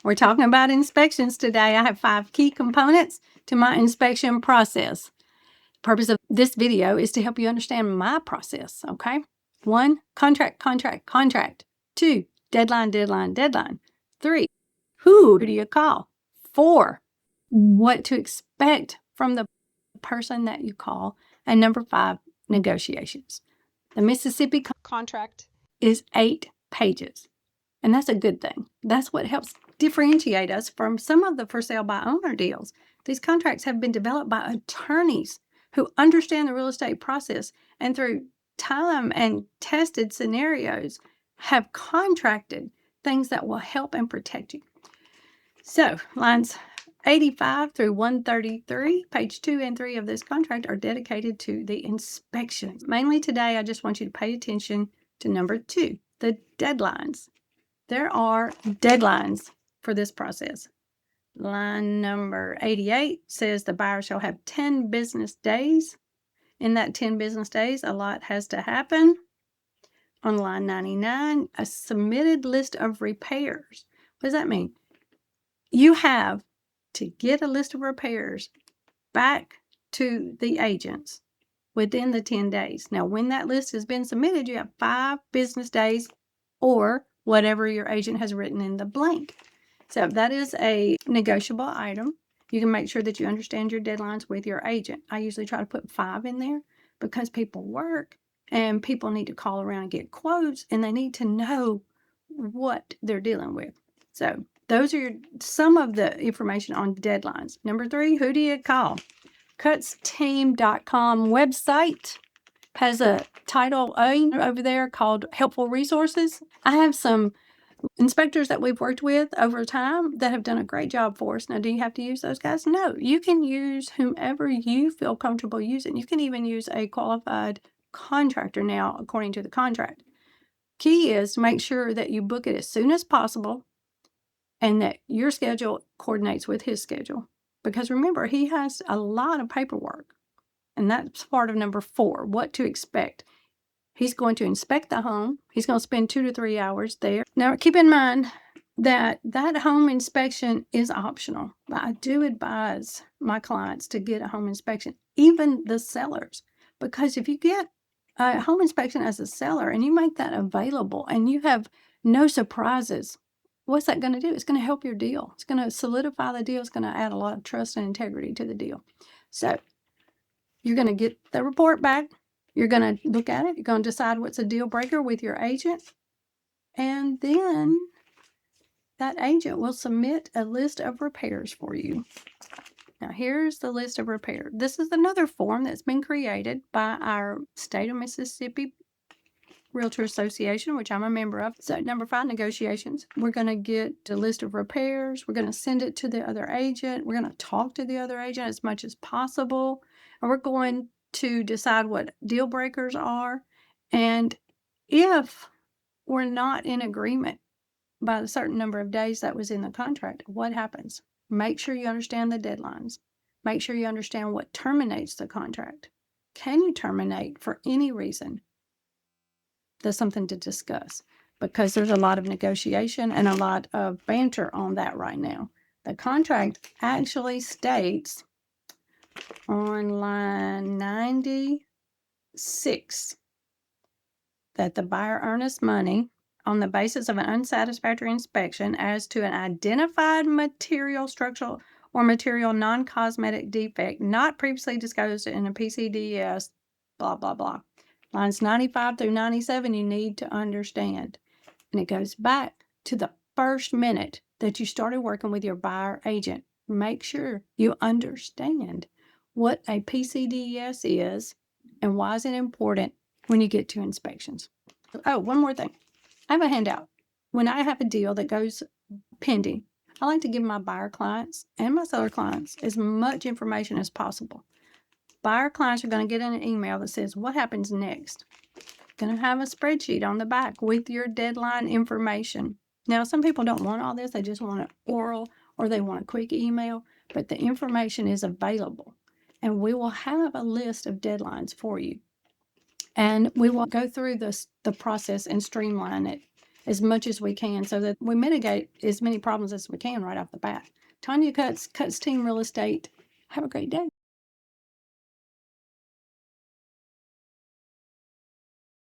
We're talking about inspections today. I have 5 key components to my inspection process. The purpose of this video is to help you understand my process, okay? 1, contract, contract, contract. 2, deadline, deadline, deadline. 3, who do you call? 4, what to expect from the person that you call. And number 5, negotiations. The Mississippi contract is 8 pages. And that's a good thing. That's what helps differentiate us from some of the for sale by owner deals. These contracts have been developed by attorneys who understand the real estate process and through time and tested scenarios have contracted things that will help and protect you. So lines 85 through 133, page 2 and 3 of this contract are dedicated to the inspections. Mainly today, I just want you to pay attention to number 2, the deadlines. There are deadlines for this process. Line number 88 says the buyer shall have 10 business days. In that 10 business days, a lot has to happen. On line 99, a submitted list of repairs. What does that mean? You have to get a list of repairs back to the agents within the 10 days. Now, when that list has been submitted, you have 5 business days or whatever your agent has written in the blank. So that is a negotiable item. You can make sure that you understand your deadlines with your agent. I usually try to put 5 in there because people work and people need to call around and get quotes and they need to know what they're dealing with. So those are some of the information on deadlines. Number 3, who do you call? Cutsteam.com website has a title over there called Helpful Resources. I have some inspectors that we've worked with over time that have done a great job for us. Now, do you have to use those guys? No, you can use whomever you feel comfortable using. You can even use a qualified contractor now, according to the contract. Key is to make sure that you book it as soon as possible and that your schedule coordinates with his schedule. Because remember, he has a lot of paperwork. And that's part of number 4, what to expect. He's going to inspect the home. He's going to spend 2 to 3 hours there. Now, keep in mind that home inspection is optional. But I do advise my clients to get a home inspection, even the sellers. Because if you get a home inspection as a seller and you make that available and you have no surprises, what's that going to do? It's going to help your deal. It's going to solidify the deal. It's going to add a lot of trust and integrity to the deal. So you're going to get the report back. You're going to look at it. You're going to decide what's a deal breaker with your agent. And then that agent will submit a list of repairs for you. Now, here's the list of repairs. This is another form that's been created by our state of Mississippi Realtor Association, which I'm a member of. So number 5, negotiations. We're going to get a list of repairs. We're going to send it to the other agent. We're going to talk to the other agent as much as possible. And we're going to decide what deal breakers are. And if we're not in agreement by a certain number of days that was in the contract, what happens? Make sure you understand the deadlines. Make sure you understand what terminates the contract. Can you terminate for any reason? That's something to discuss because there's a lot of negotiation and a lot of banter on that right now. The contract actually states on line 96 that the buyer earns money on the basis of an unsatisfactory inspection as to an identified material, structural, or material non-cosmetic defect not previously disclosed in a PCDS, blah, blah, blah. Lines 95 through 97, you need to understand. And it goes back to the first minute that you started working with your buyer agent. Make sure you understand what a PCDS is and why is it important when you get to inspections. Oh, one more thing. I have a handout. When I have a deal that goes pending, I like to give my buyer clients and my seller clients as much information as possible. Buyer clients are going to get an email that says, what happens next? Going to have a spreadsheet on the back with your deadline information. Now, some people don't want all this. They just want it oral or they want a quick email, but the information is available. And we will have a list of deadlines for you. And we will go through the process and streamline it. as much as we can so that we mitigate as many problems as we can right off the bat. Tanya Cuts, Cuts Team Real Estate. Have a great day.